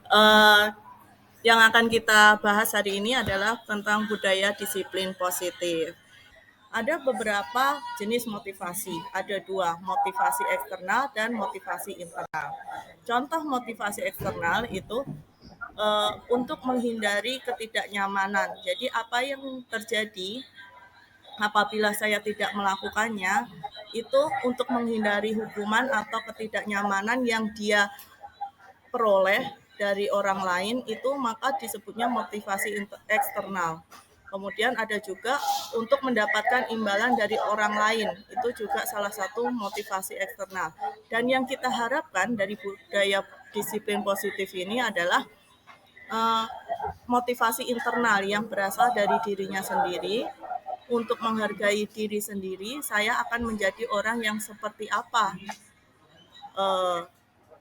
Eh, yang akan kita bahas hari ini adalah tentang budaya disiplin positif. Ada beberapa jenis motivasi, ada dua, motivasi eksternal dan motivasi internal. Contoh motivasi eksternal itu untuk menghindari ketidaknyamanan. Jadi apa yang terjadi apabila saya tidak melakukannya itu untuk menghindari hukuman atau ketidaknyamanan yang dia peroleh dari orang lain itu maka disebutnya motivasi eksternal. Kemudian ada juga untuk mendapatkan imbalan dari orang lain, itu juga salah satu motivasi eksternal. Dan yang kita harapkan dari budaya disiplin positif ini adalah eh, motivasi internal yang berasal dari dirinya sendiri. Untuk menghargai diri sendiri, saya akan menjadi orang yang seperti apa eh,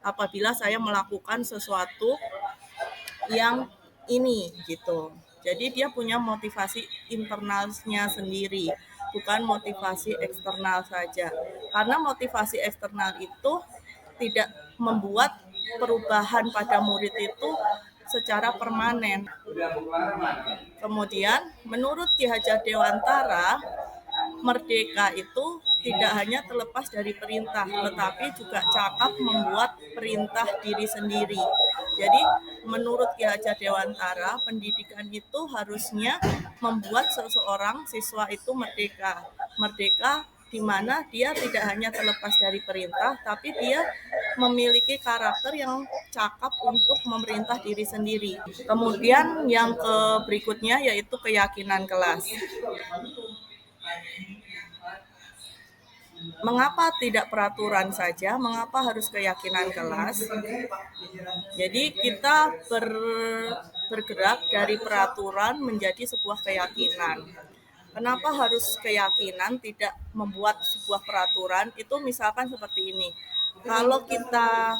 apabila saya melakukan sesuatu yang ini gitu. Jadi dia punya motivasi internalnya sendiri, bukan motivasi eksternal saja. Karena motivasi eksternal itu tidak membuat perubahan pada murid itu secara permanen. Kemudian menurut Ki Hajar Dewantara, merdeka itu tidak hanya terlepas dari perintah, tetapi juga cakap membuat perintah diri sendiri. Jadi, menurut Ki Hajar Dewantara, pendidikan itu harusnya membuat seseorang siswa itu merdeka. Merdeka di mana dia tidak hanya terlepas dari perintah, tapi dia memiliki karakter yang cakap untuk memerintah diri sendiri. Kemudian yang berikutnya yaitu keyakinan kelas. Mengapa tidak peraturan saja? Mengapa harus keyakinan kelas? Jadi kita bergerak dari peraturan menjadi sebuah keyakinan. Kenapa harus keyakinan tidak membuat sebuah peraturan? Itu misalkan seperti ini. Kalau kita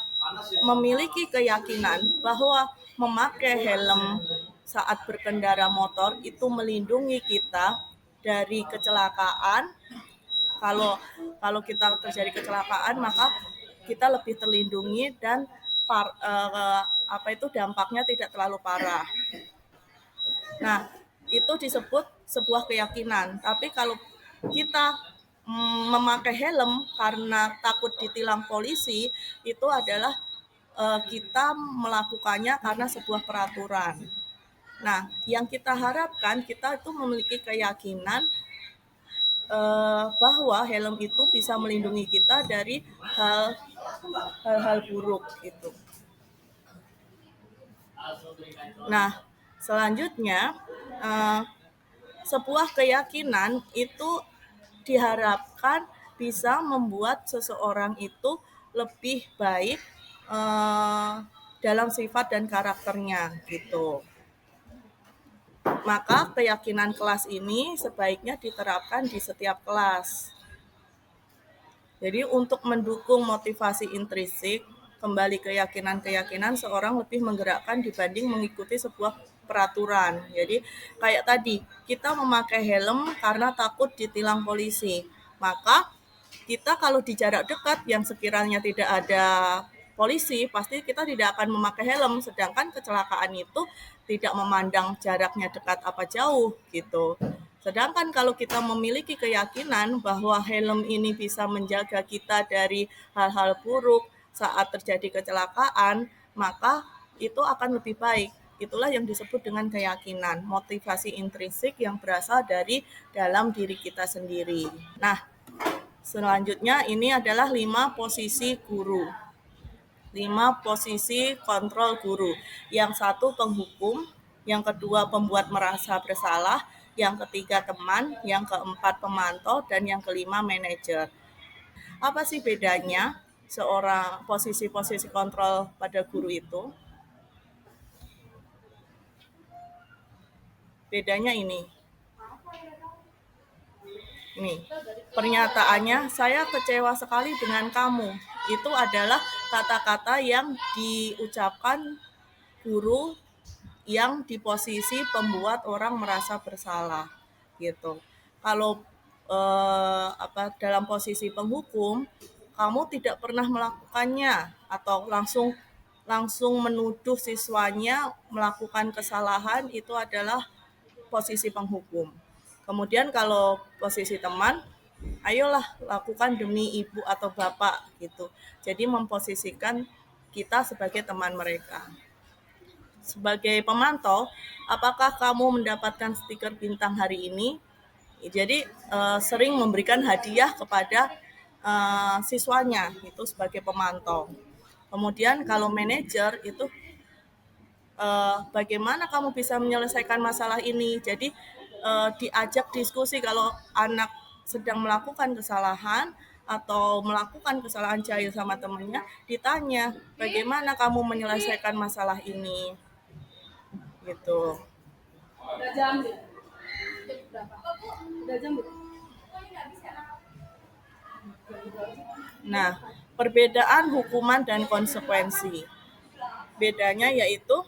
memiliki keyakinan bahwa memakai helm saat berkendara motor itu melindungi kita dari kecelakaan, kalau kalau kita terjadi kecelakaan maka kita lebih terlindungi dan apa itu dampaknya tidak terlalu parah. Nah, itu disebut sebuah keyakinan. Tapi kalau kita memakai helm karena takut ditilang polisi, itu adalah kita melakukannya karena sebuah peraturan. Nah, yang kita harapkan kita itu memiliki keyakinan bahwa helm itu bisa melindungi kita dari hal-hal buruk gitu. Nah, selanjutnya eh, sebuah keyakinan itu diharapkan bisa membuat seseorang itu lebih baik dalam sifat dan karakternya gitu. Maka keyakinan kelas ini sebaiknya diterapkan di setiap kelas. Jadi untuk mendukung motivasi intrinsik, kembali keyakinan-keyakinan seorang lebih menggerakkan dibanding mengikuti sebuah peraturan. Jadi kayak tadi, kita memakai helm karena takut ditilang polisi. Maka kita kalau di jarak dekat yang sekiranya tidak ada polisi, pasti kita tidak akan memakai helm. Sedangkan kecelakaan itu tidak memandang jaraknya dekat apa jauh gitu. Sedangkan kalau kita memiliki keyakinan bahwa helm ini bisa menjaga kita dari hal-hal buruk saat terjadi kecelakaan, maka itu akan lebih baik. Itulah yang disebut dengan keyakinan, motivasi intrinsik yang berasal dari dalam diri kita sendiri. Nah, selanjutnya ini adalah 5 posisi guru. 5 posisi kontrol guru. Yang satu penghukum, yang kedua pembuat merasa bersalah, yang ketiga teman, yang keempat pemantau, dan yang kelima manajer. Apa sih bedanya seorang posisi-posisi kontrol pada guru itu? Bedanya ini. Nih, pernyataannya saya kecewa sekali dengan kamu. Itu adalah kata-kata yang diucapkan guru yang di posisi pembuat orang merasa bersalah gitu. Kalau dalam posisi penghukum, kamu tidak pernah melakukannya atau langsung langsung menuduh siswanya melakukan kesalahan itu adalah posisi penghukum. Kemudian kalau posisi teman, ayolah lakukan demi ibu atau bapak gitu. Jadi memposisikan kita sebagai teman mereka. Sebagai pemantau, apakah kamu mendapatkan stiker bintang hari ini? Jadi sering memberikan hadiah kepada siswanya itu sebagai pemantau. Kemudian kalau manajer itu bagaimana kamu bisa menyelesaikan masalah ini. Jadi diajak diskusi kalau anak sedang melakukan kesalahan atau melakukan kesalahan jahil sama temannya, ditanya bagaimana kamu menyelesaikan masalah ini gitu. Udah jam berapa? Udah jam berapa? Nah, perbedaan hukuman dan konsekuensi. Bedanya yaitu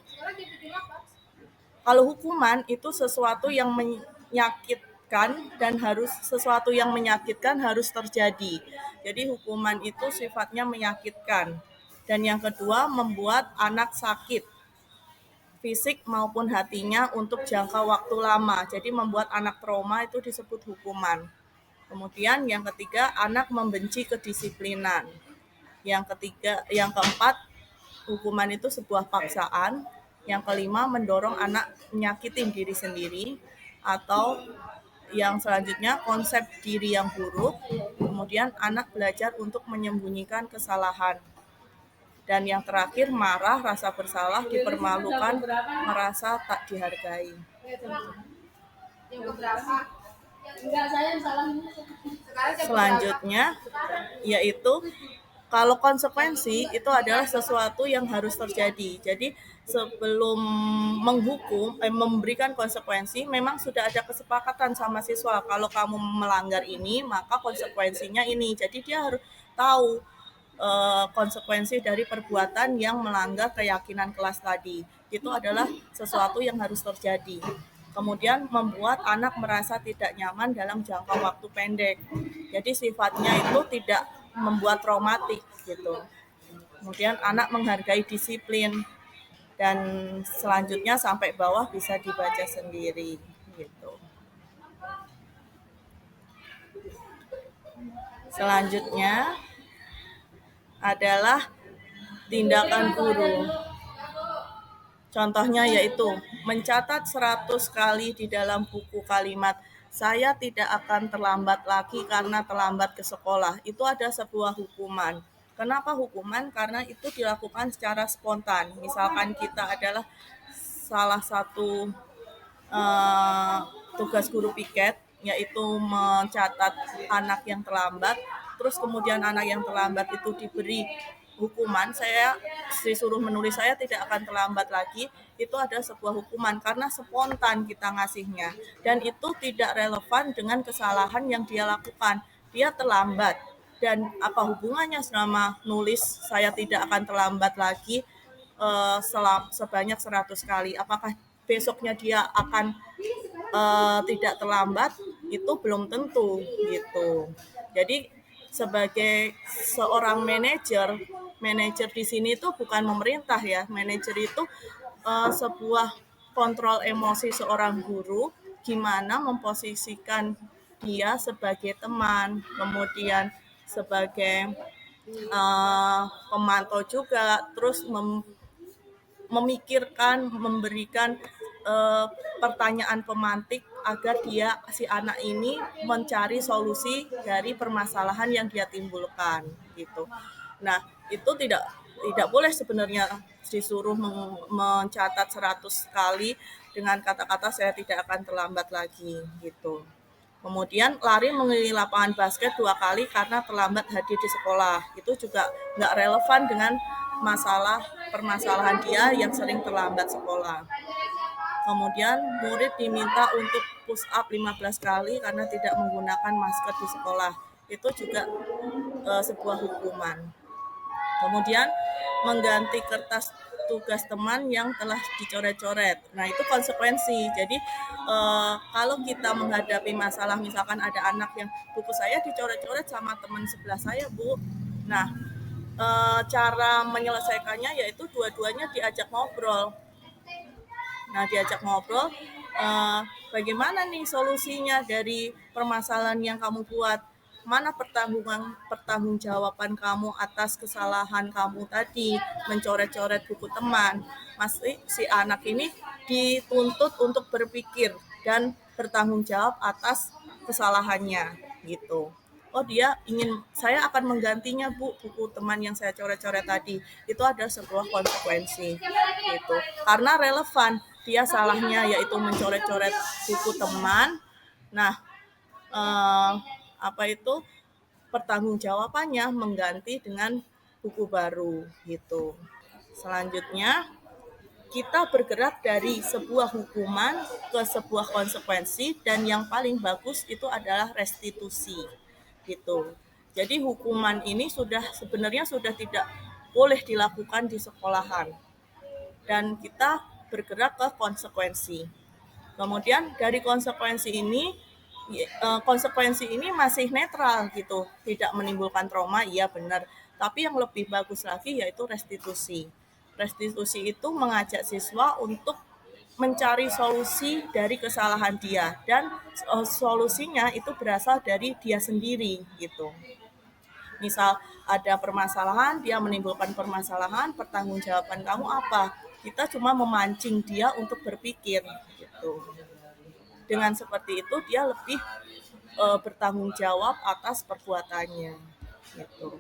kalau hukuman itu sesuatu yang menyakitkan dan sesuatu yang menyakitkan harus terjadi. Jadi hukuman itu sifatnya menyakitkan. Dan yang kedua membuat anak sakit fisik maupun hatinya untuk jangka waktu lama. Jadi membuat anak trauma itu disebut hukuman. Kemudian yang ketiga, anak membenci kedisiplinan. Yang keempat, hukuman itu sebuah paksaan. Yang kelima, mendorong anak menyakitin diri sendiri. Atau yang selanjutnya, konsep diri yang buruk. Kemudian anak belajar untuk menyembunyikan kesalahan. Dan yang terakhir, marah, rasa bersalah, dipermalukan, merasa tak dihargai. Yang keberapa? Selanjutnya yaitu kalau konsekuensi itu adalah sesuatu yang harus terjadi. Jadi sebelum memberikan konsekuensi, memang sudah ada kesepakatan sama siswa. Kalau kamu melanggar ini, maka konsekuensinya ini. Jadi dia harus tahu konsekuensi dari perbuatan yang melanggar keyakinan kelas tadi. Itu adalah sesuatu yang harus terjadi. Kemudian membuat anak merasa tidak nyaman dalam jangka waktu pendek. Jadi sifatnya itu tidak membuat traumatik gitu. Kemudian anak menghargai disiplin dan selanjutnya sampai bawah bisa dibaca sendiri gitu. Selanjutnya adalah tindakan guru. Contohnya yaitu mencatat 100 kali di dalam buku kalimat saya tidak akan terlambat lagi karena terlambat ke sekolah. Itu ada sebuah hukuman. Kenapa hukuman? Karena itu dilakukan secara spontan. Misalkan kita adalah salah satu tugas guru piket, yaitu mencatat anak yang terlambat. Terus kemudian anak yang terlambat itu diberi hukuman, saya disuruh menulis saya tidak akan terlambat lagi, itu ada sebuah hukuman karena spontan kita ngasihnya. Dan itu tidak relevan dengan kesalahan yang dia lakukan. Dia terlambat. Dan apa hubungannya selama nulis saya tidak akan terlambat lagi sebanyak 100 kali? Apakah besoknya dia akan tidak terlambat? Itu belum tentu gitu. Jadi sebagai seorang manajer di sini itu bukan pemerintah ya. Manajer itu sebuah kontrol emosi seorang guru, gimana memposisikan dia sebagai teman, kemudian sebagai pemantau juga, terus memikirkan, memberikan pertanyaan pemantik agar si anak ini mencari solusi dari permasalahan yang dia timbulkan gitu. Nah, itu tidak boleh sebenarnya disuruh mencatat 100 kali dengan kata-kata saya tidak akan terlambat lagi gitu. Kemudian lari mengelilingi lapangan basket 2 kali karena terlambat hadir di sekolah. Itu juga nggak relevan dengan permasalahan dia yang sering terlambat sekolah. Kemudian murid diminta untuk push up 15 kali karena tidak menggunakan masker di sekolah. Itu juga sebuah hukuman. Kemudian mengganti kertas tugas teman yang telah dicoret-coret. Nah, itu konsekuensi. Jadi kalau kita menghadapi masalah, misalkan ada anak yang buku saya dicoret-coret sama teman sebelah saya, Bu. Nah, cara menyelesaikannya yaitu dua-duanya diajak ngobrol. Nah, diajak ngobrol, bagaimana nih solusinya dari permasalahan yang kamu buat? Mana pertanggungjawaban kamu atas kesalahan kamu tadi, mencoret-coret buku teman? Masih si anak ini dituntut untuk berpikir dan bertanggung jawab atas kesalahannya, gitu. Oh, dia ingin, saya akan menggantinya, Bu, buku teman yang saya coret-coret tadi. Itu ada sebuah konsekuensi, gitu. Karena relevan, dia salahnya yaitu mencoret-coret buku teman. Nah, eh, apa itu pertanggungjawabannya mengganti dengan buku baru, gitu. Selanjutnya, kita bergerak dari sebuah hukuman ke sebuah konsekuensi, dan yang paling bagus itu adalah restitusi, gitu. Jadi hukuman ini sebenarnya sudah tidak boleh dilakukan di sekolahan, dan kita bergerak ke konsekuensi. Kemudian dari konsekuensi ini masih netral, gitu, tidak menimbulkan trauma, iya benar. Tapi yang lebih bagus lagi yaitu restitusi. Restitusi itu mengajak siswa untuk mencari solusi dari kesalahan dia, dan solusinya itu berasal dari dia sendiri, gitu. Misal ada permasalahan, dia menimbulkan permasalahan, pertanggungjawaban kamu apa? Kita cuma memancing dia untuk berpikir, gitu. Dengan seperti itu dia lebih bertanggung jawab atas perbuatannya, gitu.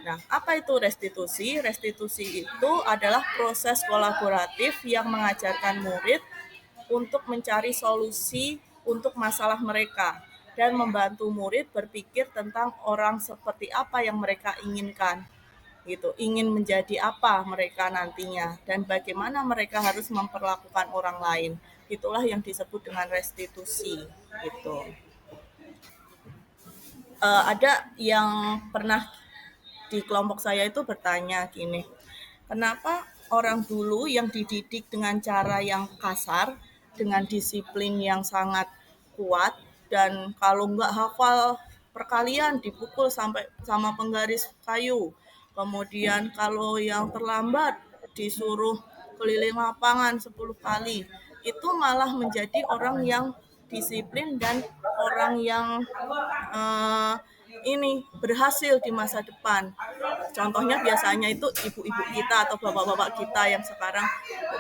Nah, apa itu restitusi? Restitusi itu adalah proses kolaboratif yang mengajarkan murid untuk mencari solusi untuk masalah mereka dan membantu murid berpikir tentang orang seperti apa yang mereka inginkan, gitu. Ingin menjadi apa mereka nantinya dan bagaimana mereka harus memperlakukan orang lain. Itulah yang disebut dengan restitusi, gitu. Ada yang pernah di kelompok saya itu bertanya gini, kenapa orang dulu yang dididik dengan cara yang kasar, dengan disiplin yang sangat kuat, dan kalau nggak hafal perkalian dipukul sampai sama penggaris kayu. Kemudian kalau yang terlambat disuruh keliling lapangan 10 kali. Itu malah menjadi orang yang disiplin dan orang yang eh, ini berhasil di masa depan. Contohnya biasanya itu ibu-ibu kita atau bapak-bapak kita yang sekarang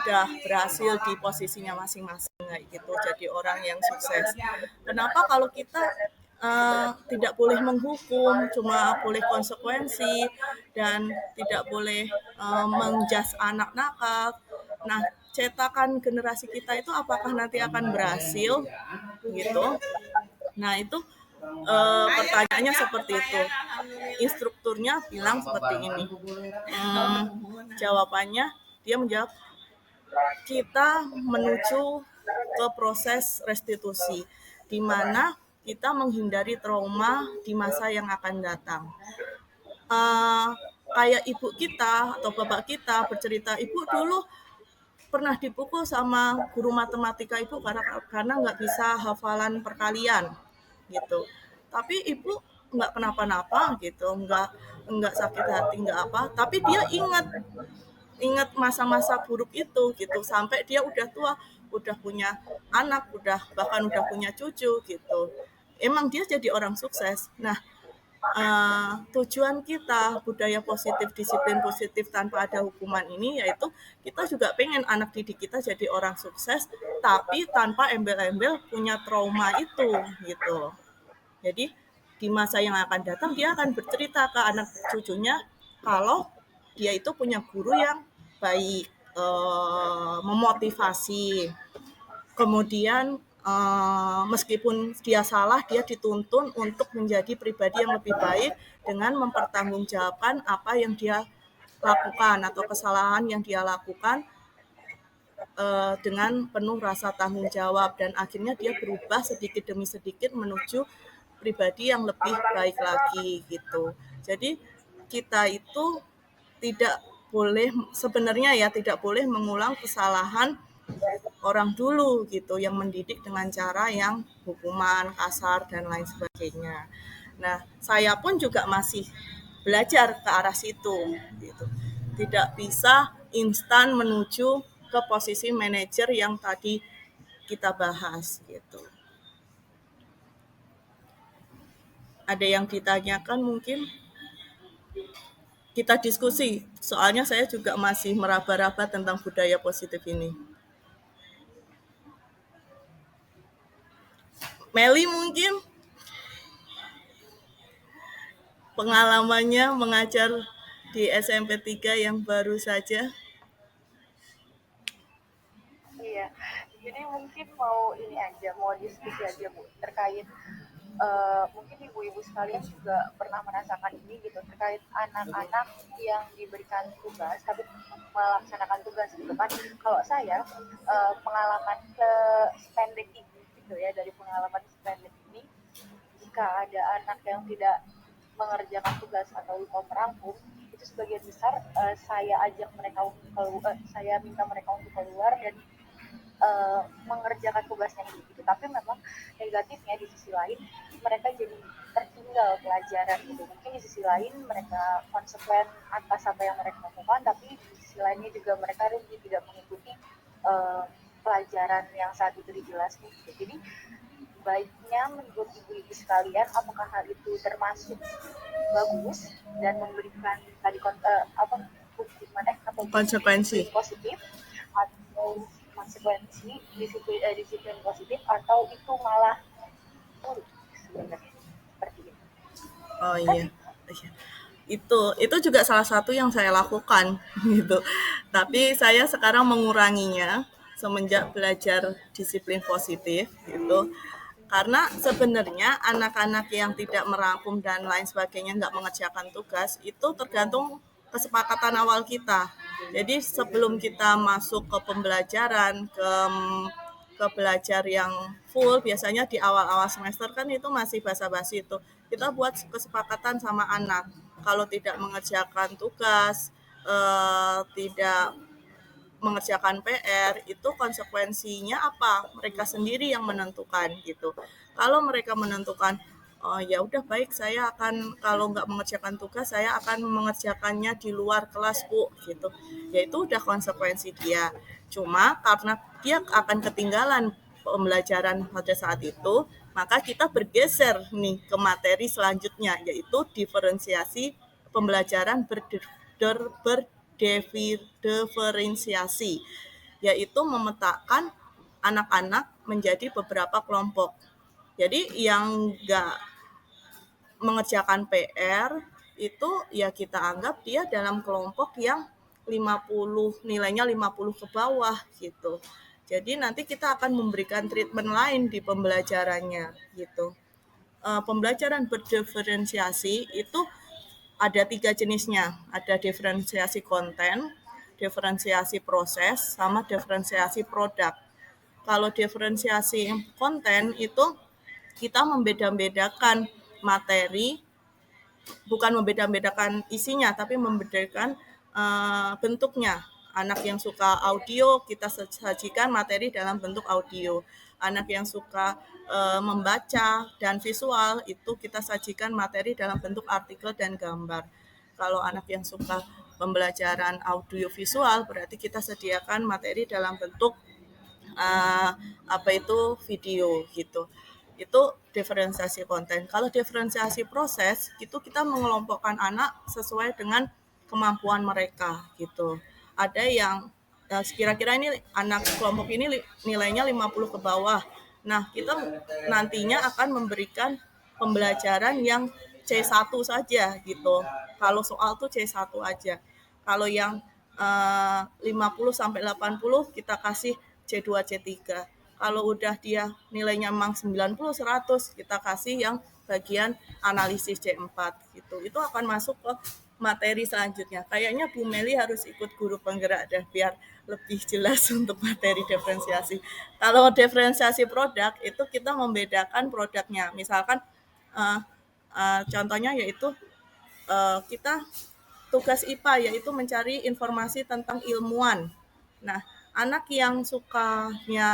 udah berhasil di posisinya masing-masing kayak gitu, jadi orang yang sukses. Kenapa kalau kita tidak boleh menghukum, cuma boleh konsekuensi dan tidak boleh menjas anak nakal? Nah, cetakan generasi kita itu apakah nanti akan berhasil, gitu? Nah, itu pertanyaannya seperti itu. Instrukturnya bilang seperti ini. Jawabannya, dia menjawab, kita menuju ke proses restitusi, di mana kita menghindari trauma di masa yang akan datang. Kayak ibu kita atau bapak kita bercerita, ibu dulu pernah dipukul sama guru matematika ibu karena nggak bisa hafalan perkalian, gitu. Tapi ibu nggak kenapa-napa, gitu, nggak sakit hati, nggak apa. Tapi dia ingat masa-masa buruk itu, gitu, sampai dia udah tua, udah punya anak, bahkan udah punya cucu, gitu. Emang dia jadi orang sukses. Nah, tujuan kita budaya positif, disiplin positif tanpa ada hukuman ini yaitu kita juga pengen anak didik kita jadi orang sukses, tapi tanpa embel-embel punya trauma itu, gitu. Jadi di masa yang akan datang dia akan bercerita ke anak cucunya kalau dia itu punya guru yang baik, memotivasi. Kemudian meskipun dia salah, dia dituntun untuk menjadi pribadi yang lebih baik dengan mempertanggungjawabkan apa yang dia lakukan atau kesalahan yang dia lakukan dengan penuh rasa tanggung jawab, dan akhirnya dia berubah sedikit demi sedikit menuju pribadi yang lebih baik lagi, gitu. Jadi kita itu tidak boleh mengulang kesalahan orang dulu, gitu, yang mendidik dengan cara yang hukuman kasar dan lain sebagainya. Nah, saya pun juga masih belajar ke arah situ gitu. Tidak bisa instan menuju ke posisi manajer yang tadi kita bahas gitu. Ada yang ditanyakan mungkin kita diskusi. Soalnya saya juga masih meraba-raba tentang budaya positif ini. Meli mungkin pengalamannya mengajar di SMP 3 yang baru saja. Iya, jadi mungkin mau ini aja, mau diskusi aja Bu, terkait mungkin ibu-ibu sekalian juga pernah merasakan ini gitu, terkait anak-anak yang diberikan tugas tapi melaksanakan tugas gitu kan. Kalau saya pengalaman sependek ini gitu ya, dari pengalaman sependek ini, jika ada anak yang tidak mengerjakan tugas atau lupa merangkum, itu sebagian besar saya ajak mereka untuk keluar, saya minta mereka untuk keluar dan mengerjakan tugasnya gitu. Tapi memang negatifnya di sisi lain mereka jadi tertinggal pelajaran gitu. Mungkin di sisi lain mereka konsekuen atas apa yang mereka lakukan, tapi di sisi lainnya juga mereka rugi tidak mengikuti uh, pelajaran yang saat itu dijelaskan gitu. Jadi baiknya menurut ibu-ibu sekalian, apakah hal itu termasuk bagus dan memberikan tadi apa hukuman atau Konsekuensi. disiplin positif, atau konsekuensi disiplin positif, atau itu malah buruk sebenarnya, seperti itu Oh kan. iya. Iya. Itu juga salah satu yang saya lakukan gitu. Tapi saya sekarang menguranginya semenjak belajar disiplin positif gitu. Karena sebenarnya anak-anak yang tidak merangkum dan lain sebagainya nggak mengerjakan tugas itu tergantung kesepakatan awal kita. Jadi sebelum kita masuk ke pembelajaran, ke belajar yang full, biasanya di awal-awal semester kan itu masih basa-basi itu. Kita buat kesepakatan sama anak. Kalau tidak mengerjakan tugas, tidak mengerjakan PR, itu konsekuensinya apa? Mereka sendiri yang menentukan gitu. Kalau mereka menentukan, oh, ya udah baik, saya akan kalau nggak mengerjakan tugas saya akan mengerjakannya di luar kelas Bu gitu. Ya itu udah konsekuensi dia. Cuma karena dia akan ketinggalan pembelajaran pada saat itu, maka kita bergeser nih ke materi selanjutnya, yaitu diferensiasi pembelajaran berdiferensiasi, yaitu memetakan anak-anak menjadi beberapa kelompok. Jadi yang nggak mengerjakan PR itu ya kita anggap dia dalam kelompok yang 50 nilainya 50 ke bawah gitu. Jadi nanti kita akan memberikan treatment lain di pembelajarannya gitu. Pembelajaran berdiferensiasi itu ada 3 jenisnya. Ada diferensiasi konten, diferensiasi proses, sama diferensiasi produk. Kalau diferensiasi konten itu kita membeda-bedakan materi, bukan membeda-bedakan isinya, tapi membedakan bentuknya. Anak yang suka audio, kita sajikan materi dalam bentuk audio. Anak yang suka membaca dan visual, itu kita sajikan materi dalam bentuk artikel dan gambar. Kalau anak yang suka pembelajaran audio visual, berarti kita sediakan materi dalam bentuk apa itu video gitu. Itu diferensiasi konten. Kalau diferensiasi proses itu kita mengelompokkan anak sesuai dengan kemampuan mereka gitu. Ada yang kira-kira ini anak kelompok ini nilainya 50 ke bawah. Nah, kita nantinya akan memberikan pembelajaran yang C1 saja gitu. Kalau soal tuh C1 aja. Kalau yang 50 sampai 80 kita kasih C2, C3. Kalau udah dia nilainya memang 90, 100, kita kasih yang bagian analisis C4 gitu. Itu akan masuk ke materi selanjutnya. Kayaknya Bu Meli harus ikut guru penggerak deh biar lebih jelas untuk materi diferensiasi. Kalau diferensiasi produk itu kita membedakan produknya. Misalkan uh, contohnya yaitu kita tugas IPA yaitu mencari informasi tentang ilmuwan. Nah, anak yang sukanya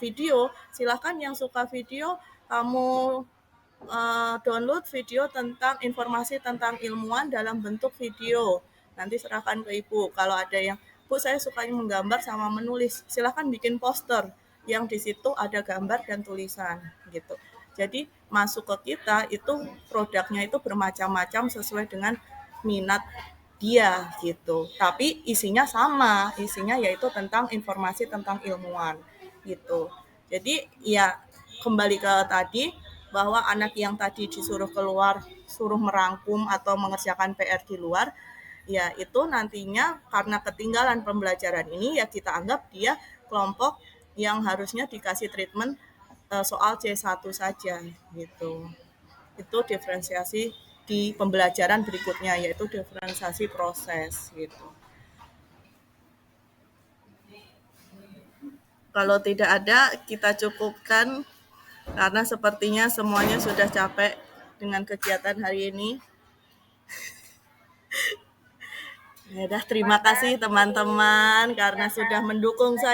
video, silakan yang suka video kamu download video tentang informasi tentang ilmuwan dalam bentuk video. Nanti serahkan ke ibu. Kalau ada yang, Bu saya suka menggambar sama menulis, silahkan bikin poster yang di situ ada gambar dan tulisan gitu. Jadi masuk ke kita itu produknya itu bermacam-macam sesuai dengan minat dia gitu. Tapi isinya sama, isinya yaitu tentang informasi tentang ilmuwan gitu. Jadi ya kembali ke tadi bahwa anak yang tadi disuruh keluar, suruh merangkum atau mengerjakan PR di luar, ya itu nantinya karena ketinggalan pembelajaran ini ya kita anggap dia kelompok yang harusnya dikasih treatment soal C1 saja gitu. Itu diferensiasi di pembelajaran berikutnya yaitu diferensiasi proses gitu. Kalau tidak ada kita cukupkan karena sepertinya semuanya sudah capek dengan kegiatan hari ini. Ya udah, terima kasih teman-teman karena sudah mendukung saya.